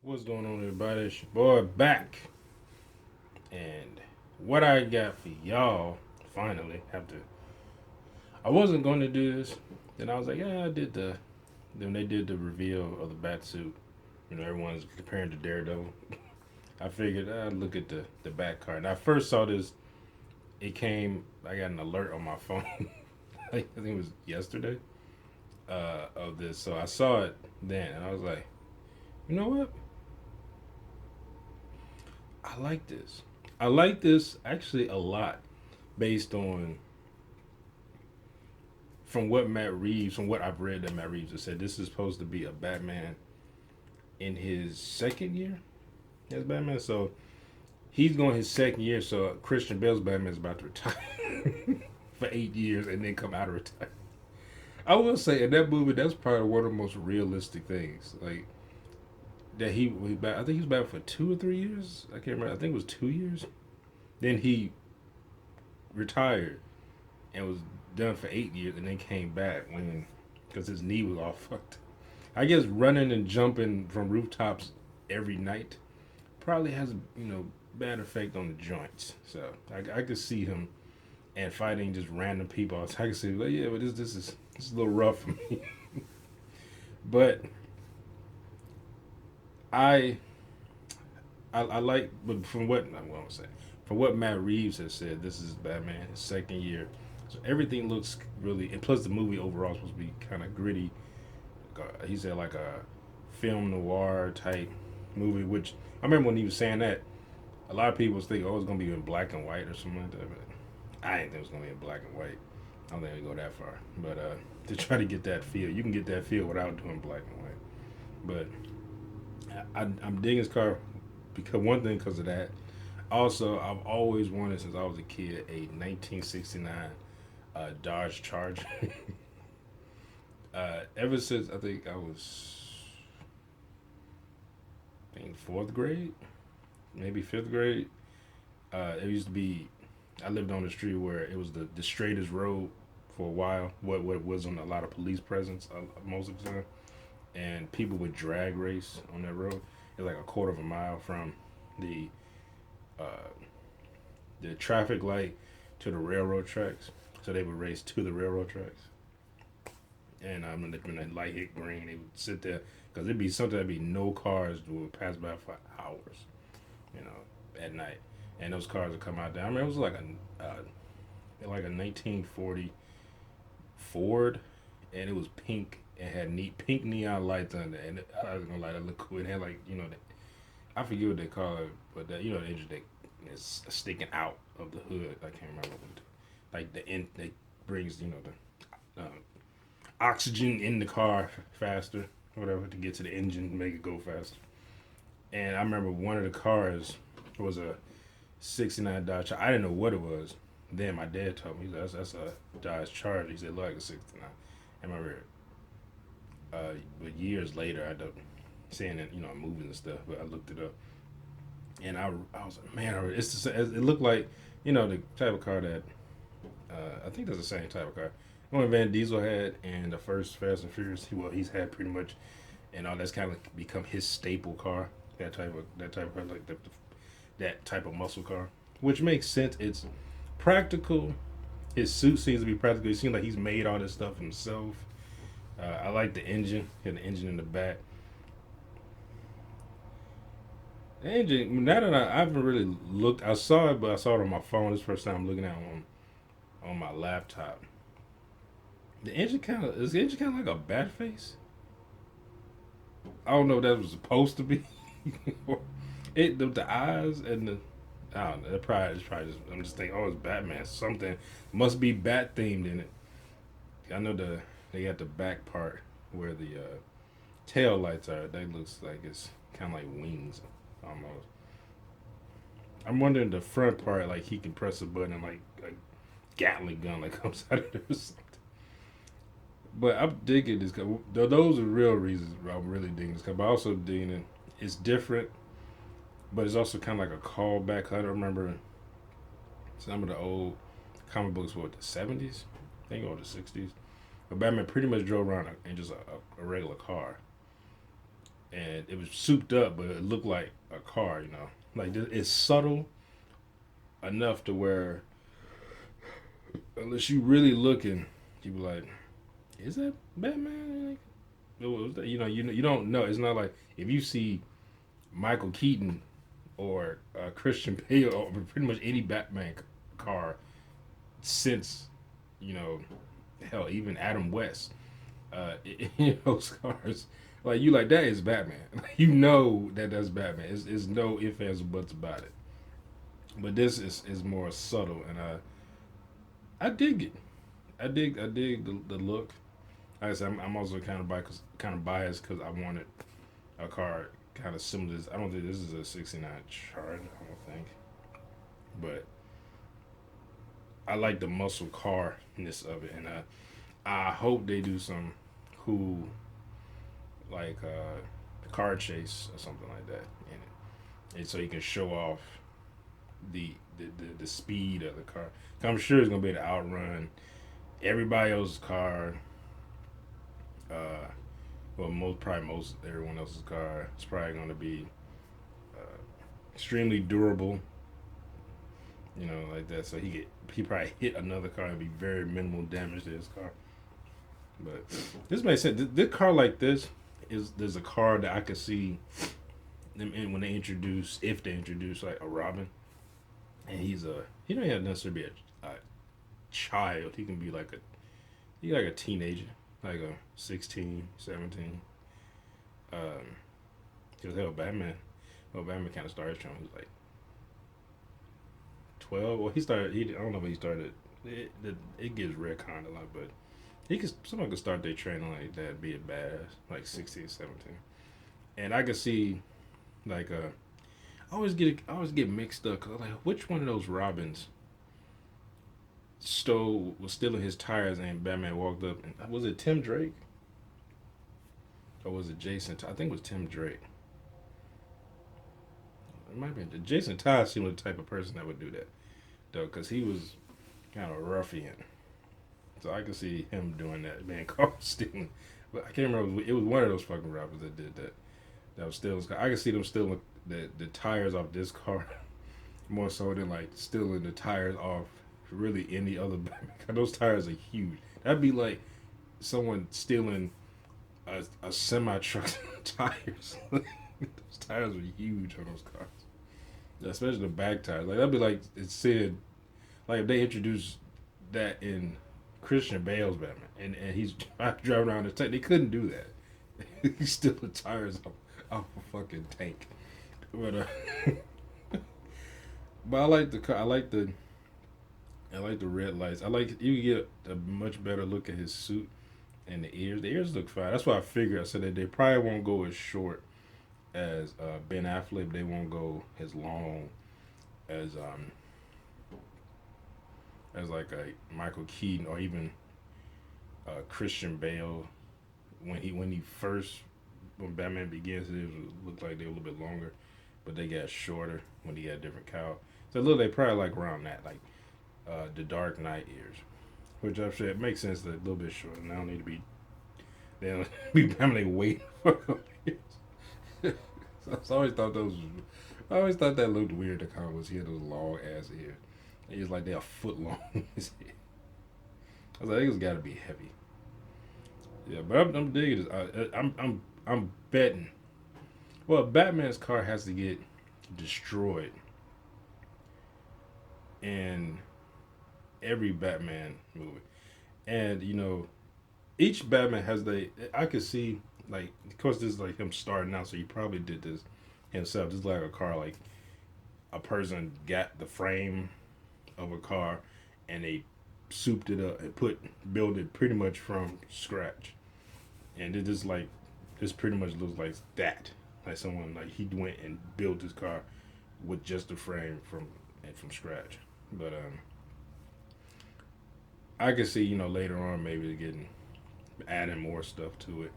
What's going on, everybody? It's your boy back, and what I got for y'all. Finally, have to. I wasn't going to do this. Then I was like, yeah, I did the. Then they did the reveal of the bat suit. Everyone's comparing to Daredevil. I figured I'd look at the bat card. And I first saw this. It came. I got an alert on my phone. I think it was yesterday. Of this, so I saw it then, and I was like, you know what? I like this. I like this actually a lot based on from what I've read that Matt Reeves has said, this is supposed to be a Batman in his second year as Batman. So he's going his second year. So Christian Bale's Batman is about to retire for 8 years and then come out of retirement. I will say in that movie, that's probably one of the most realistic things. Like that I think he was back for 2 or 3 years. I can't remember. I think it was 2 years. Then he retired and was done for 8 years, and then came back when because his knee was all fucked. I guess running and jumping from rooftops every night probably has bad effect on the joints. So I could see him and fighting just random people. I could see like, yeah, but this is a little rough for me. But I I like, but from what I want to say, from what Matt Reeves has said, this is Batman his second year, so everything looks really. And plus, the movie overall is supposed to be kind of gritty. He said like a film noir type movie, which I remember when he was saying that. A lot of people was thinking, oh, it's gonna be in black and white or something like that. But I didn't think it was gonna be in black and white. I don't think we go that far. But to try to get that feel, you can get that feel without doing black and white. But I'm digging his car because one thing because of that. Also, I've always wanted since I was a kid a 1969 Dodge Charger. Ever since I think I was in fourth grade, maybe fifth grade. It used to be. I lived on the street where it was the straightest road for a while. What wasn't a lot of police presence most of the time, and people would drag race on that road. It's like a quarter of a mile from the uh, the traffic light to the railroad tracks. So they would race to the railroad tracks, and when the light hit green, they would sit there because it'd be something that'd be no cars would pass by for hours, at night, and those cars would come out there. I mean, it was like a 1940 Ford, and it was pink. It had neat pink neon lights under, and I was gonna lie, that looked cool. It had like I forget what they call it, but the engine that is sticking out of the hood. I can't remember what like the end that brings the oxygen in the car faster, whatever, to get to the engine and make it go faster. And I remember one of the cars was a '69 Dodge. I didn't know what it was. Then my dad told me that's a Dodge Charger. He said, look like a '69. I remember, but years later, I don't seeing it, movies and stuff. But I looked it up, and I was like, man, it looked like the type of car that I think that's the same type of car. One Van Diesel had, and the first Fast and Furious, he's had pretty much, and all that's kind of become his staple car. That type of car, like that type of muscle car, which makes sense. It's practical. His suit seems to be practical. It seems like he's made all this stuff himself. I like the engine. Had the engine in the back. The engine. Now that I haven't really looked, I saw it, but I saw it on my phone. This first time I'm looking at it on my laptop. The engine kind of is the engine kind of like a bat face. I don't know what that was supposed to be. The eyes and the I don't know. It's probably just I'm just thinking, oh, it's Batman. Something must be bat themed in it. I know they got the back part where the tail lights are. That looks like it's kind of like wings almost. I'm wondering the front part, like he can press a button and like a Gatling gun like comes out of there or something. But I'm digging this. Those are real reasons I'm really digging this. But I'm also digging it. It's different, but it's also kind of like a callback. I don't remember some of the old comic books. What the '70s? I think or the '60s. But Batman pretty much drove around in just a regular car, and it was souped up, but it looked like a car. Like it's subtle enough to where unless you really looking, you be like, is that Batman? You don't know. It's not like if you see Michael Keaton or Christian Bale or pretty much any Batman car since you know hell even Adam West. Those cars like you like that is Batman. You know that's Batman. It's no ifs ands or buts about it. But this is more subtle, and I dig it. I dig the look. Like I said, I'm also kind of biased because I wanted a car kind of similar to this. I don't think this is a '69 Charge. I don't think, but I like the muscle carness of it, and I hope they do some cool like car chase or something like that in it, and so you can show off the speed of the car. I'm sure it's gonna be able to outrun everybody else's car. Uh, well, most everyone else's car. It's probably gonna be extremely durable. Like that. So he probably hit another car and be very minimal damage to his car. But this makes sense. This car like this there's a car that I could see them in when if they introduce like a Robin, and he don't have necessarily be a child. He can be like a teenager, like a 16, 17. Because Batman kind of started trying. He was like 12. Well, I don't know when he started. It gets retconned a lot, but someone could start their training like that, be a badass, like 16, 17. And I could see, like, I always get mixed up, cause like, which one of those Robins was stealing his tires and Batman walked up and was it Tim Drake? Or was it Jason? I think it was Tim Drake. It might have been Jason Todd seemed like the type of person that would do that, though, because he was kind of a ruffian. So I could see him doing that, being caught stealing. But I can't remember. It was one of those fucking robbers that did that. That was stealing. I could see them stealing the tires off this car more so than like stealing the tires off really any other. Because those tires are huge. That'd be like someone stealing a semi truck tires. Those tires are huge on those cars, especially the back tires. Like that'd be like it said, like if they introduced that in Christian Bale's Batman, and he's driving around the tank. They couldn't do that. He steal the tires off a fucking tank. But but I like the car. I like the red lights. You get a much better look at his suit and the ears. The ears look fine. That's why I figured. I said that they probably won't go as short as Ben Affleck. They won't go as long as like a Michael Keaton or even Christian Bale when Batman Begins it looked like they were a little bit longer, but they got shorter when he had different cowl. So look, they probably like around that, like the Dark Knight ears, which I've said makes sense. That a little bit shorter. They don't need to be. They don't be Batman waiting for ears. So I always thought that looked weird. The comics he had those long ass ears. It's like they're a foot long. I was like, it's got to be heavy. Yeah, but I'm digging this. I'm betting. Well, Batman's car has to get destroyed in every Batman movie, and each Batman has I could see like, of course, this is like him starting out, so he probably did this himself. This is like a car, like a person got the frame of a car and they souped it up and built it pretty much from scratch, and this pretty much looks like that, like someone like he went and built his car with just the frame from scratch. But I could see later on maybe adding more stuff to it.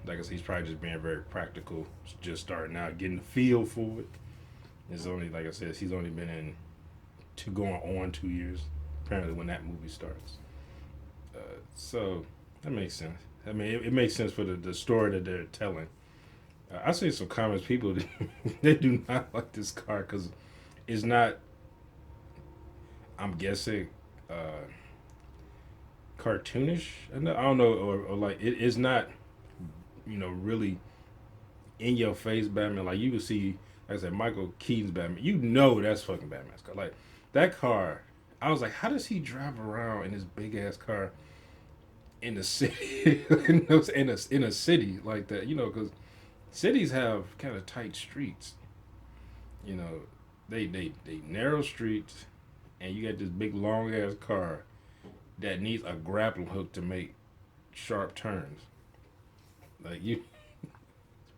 Like I said, he's probably just being very practical, just starting out, getting the feel for it. It's only, like I said, he's only been in going on 2 years, apparently, when that movie starts. So that makes sense. I mean, it makes sense for the story that they're telling. I see some comments. People they do not like this car because it's not. I'm guessing uh, cartoonish. I don't know, or like it is not. Really in your face Batman. Like you can see, like I said, Michael Keaton's Batman. You know that's fucking Batman's car. Like that car. I was like, how does he drive around in this big ass car in the city, in a city like that? Because cities have kind of tight streets. You know, they narrow streets, and you got this big long ass car that needs a grappling hook to make sharp turns. Like you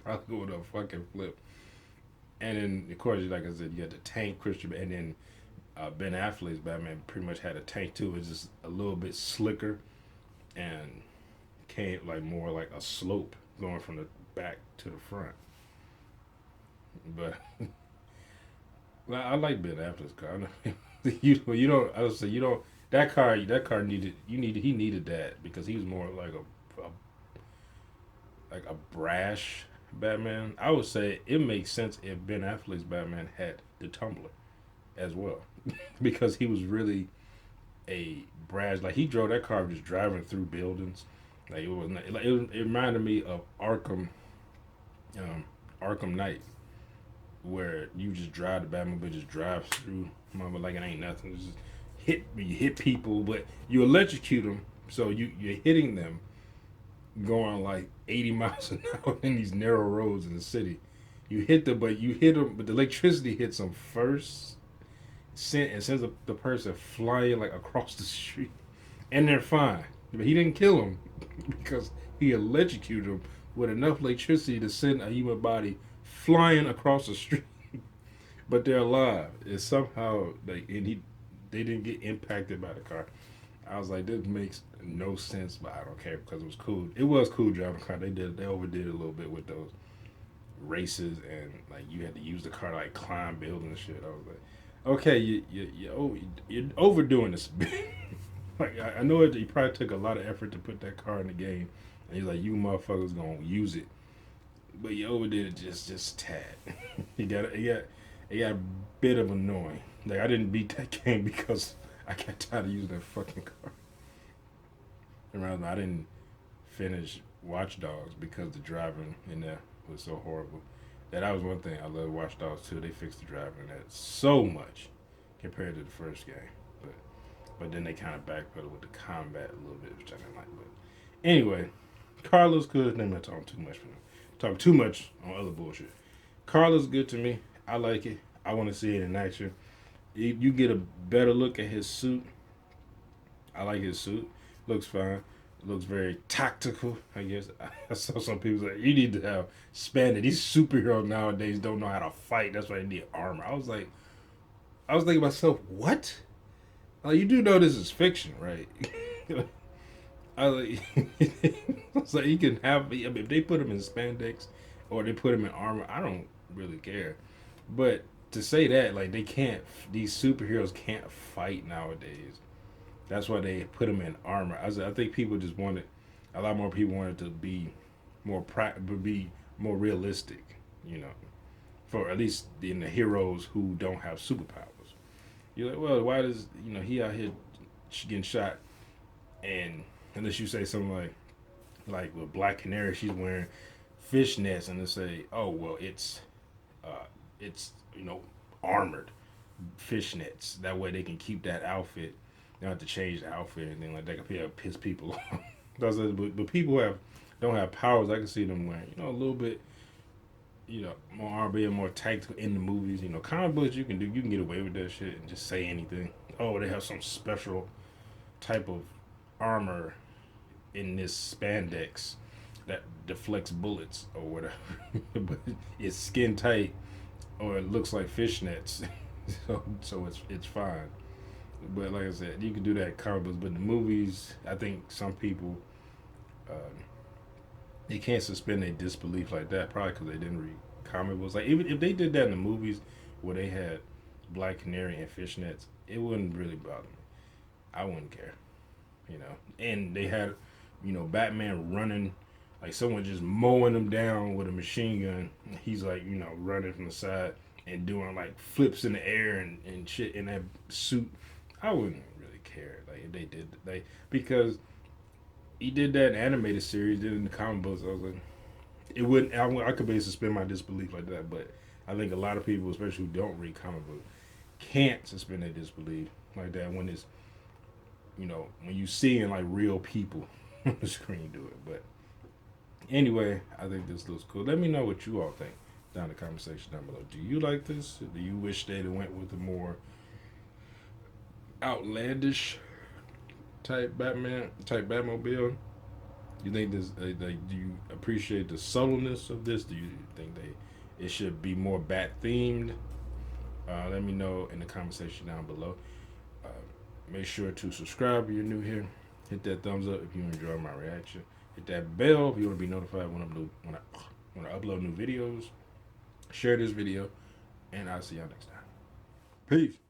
probably go with a fucking flip. And then of course, like I said, you got the tank Christian, and then Ben Affleck's Batman pretty much had a tank too. It's just a little bit slicker and came like more like a slope going from the back to the front. But well, I like Ben Affleck's car. You don't. I would say you don't. That car needed. He needed that because he was more like a brash Batman. I would say it makes sense if Ben Affleck's Batman had the tumbler as well, because he was really a brash. Like he drove that car just driving through buildings. Like it was not, like it reminded me of um, Arkham Knight, where you just drive the Batmobile, just drive through, mama, like it ain't nothing. It's just you hit people, but you electrocute them, so you're hitting them going like 80 miles an hour in these narrow roads in the city. You hit them, but the electricity hits them first, and sends the person flying like across the street, and they're fine. But he didn't kill him because he electrocuted him with enough electricity to send a human body flying across the street. But they're alive. It's somehow like, and they didn't get impacted by the car. I was like, this makes no sense, but I don't care because it was cool. It was cool driving the car. They overdid it a little bit with those races, and like you had to use the car to like climb buildings and shit. I was like, okay, you're overdoing this. Like I know you probably took a lot of effort to put that car in the game, and he's like, you motherfuckers gonna use it, but you overdid it just tad. It got a bit of annoying. Like I didn't beat that game because I got tired of using that fucking car. And I didn't finish Watch Dogs because the driving in there was so horrible. That was one thing I love Watch Dogs too. They fixed the driving in that so much compared to the first game, but then they kind of backpedaled with the combat a little bit, which I didn't like. But anyway, Carlos good. I'm not talking too much for them. Talking too much on other bullshit. Carlos good to me. I like it. I want to see it in action. You get a better look at his suit. I like his suit. Looks fine. Looks very tactical, I guess. I saw some people say, you need to have spandex. These superheroes nowadays don't know how to fight. That's why they need armor. I was thinking to myself, what? You do know this is fiction, right? I was like, it's like you can have, I mean, if they put him in spandex or they put him in armor, I don't really care. But to say that, like, these superheroes can't fight nowadays. That's why they put them in armor. I think people just wanted, a lot more people wanted to be be more realistic, you know, for at least in the heroes who don't have superpowers. You're like, well, why does, he out here getting shot, and unless you say something like with Black Canary, she's wearing fishnets, and they say, oh, well, it's armored fishnets. That way they can keep that outfit. They don't have to change the outfit and anything like that. Could piss people off. But people who don't have powers, I can see them wearing, a little bit, more R&B and more tactical in the movies. Comic books you can get away with that shit and just say anything. Oh, they have some special type of armor in this spandex that deflects bullets or whatever. But it's skin tight or it looks like fishnets. so it's fine. But like I said, you can do that in comic books, but the movies, I think some people they can't suspend their disbelief like that, probably because they didn't read comic books. Like even if they did that in the movies where they had Black Canary and fishnets, it wouldn't really bother me. I wouldn't care, And they had, Batman running like someone just mowing him down with a machine gun. He's like, you know, running from the side and doing like flips in the air and shit in that suit. I wouldn't really care like if they did they because he did that animated series, did it in the comic books. I was like, it wouldn't. I could basically suspend my disbelief like that, but I think a lot of people, especially who don't read comic books, can't suspend their disbelief like that when it's, you know, when you seeing like real people on the screen do it. But anyway, I think this looks cool. Let me know what you all think down in the comment section down below. Do you like this? Do you wish they'd have went with a more outlandish type Batmobile? You think this? Like, do you appreciate the subtleness of this? Do you think it should be more bat themed? Let me know in the comment section down below. Uh, Make sure to subscribe if you're new here. Hit that thumbs up if you enjoy my reaction. Hit that bell if you want to be notified when I upload new videos. Share this video, and I'll see y'all next time. Peace.